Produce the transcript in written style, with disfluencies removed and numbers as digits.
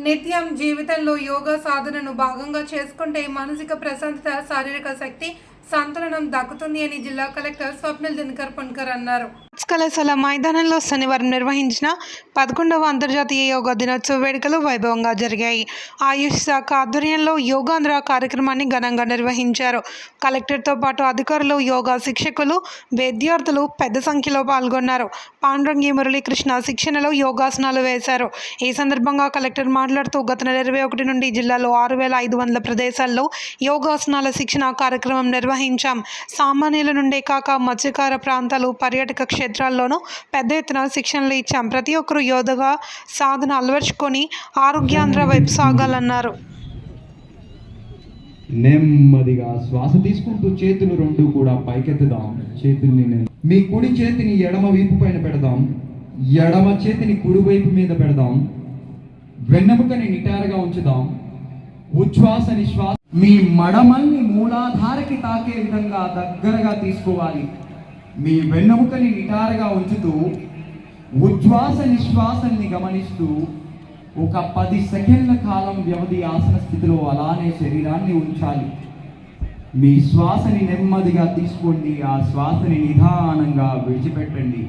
నిత్యం జీవితంలో యోగా సాధనను భాగంగా చేసుకుంటే మానసిక ప్రశాంతత, శారీరక శక్తి, సంతులనం దక్కుతుంది అని జిల్లా కలెక్టర్ స్వప్నిల్ దినకర్ పున్కర్ అన్నారు. కళాశాల మైదానంలో శనివారం నిర్వహించిన 11వ అంతర్జాతీయ యోగా దినోత్సవ వేడుకలు వైభవంగా జరిగాయి. ఆయుష్ శాఖ ఆధ్వర్యంలో యోగాంధ్ర కార్యక్రమాన్ని ఘనంగా నిర్వహించారు. కలెక్టర్తో పాటు అధికారులు, యోగా శిక్షకులు, విద్యార్థులు పెద్ద సంఖ్యలో పాల్గొన్నారు. పాండ్రంగి మురళీకృష్ణ శిక్షణలో యోగాసనాలు వేశారు. ఈ సందర్భంగా కలెక్టర్ మాట్లాడుతూ గత నెల 21 నుండి జిల్లాలో 6,500 ప్రదేశాల్లో యోగాసనాల శిక్షణ కార్యక్రమం నిర్వహించాం. సామాన్యుల నుండే కాక మత్స్యకార ప్రాంతాలు, పర్యాటక క్షేత్రాల్లోనూ పెద్ద ఎత్తున శిక్షణలు ఇచ్చాం. ప్రతి ఒక్కరూ యోగా సాధన అలవర్చుకొని ఆరోగ్యాంధ్ర వైపు సాగాలన్నారు. నెమ్మదిగా శ్వాస తీసుకుంటూ చేతులు రెండు కూడా పైకెత్తుదాం. చేతుల్ని మీ కుడి చేతిని ఎడమ వీపు పైన పెడదాం. ఎడమ చేతిని కుడి వైపు మీద పెడదాం. వెన్నెముకని నిటారుగా ఉంచుదాం. ఉచ్ఛ్వాస నిశ్వాస మీ మడమల్ని మూలాధారకి తాకే విధంగా దగ్గరగా తీసుకోవాలి. మీ వెన్నెముకని నిటారుగా ఉంచుతూ ఉచ్ఛ్వాస నిశ్వాసాన్ని గమనిస్తూ ఒక 10 సెకండ్ల కాలం వ్యవధి ఆసన స్థితిలో అలానే శరీరాన్ని ఉంచాలి. మీ శ్వాసని నెమ్మదిగా తీసుకోండి. ఆ శ్వాసని నిదానంగా విడిచిపెట్టండి.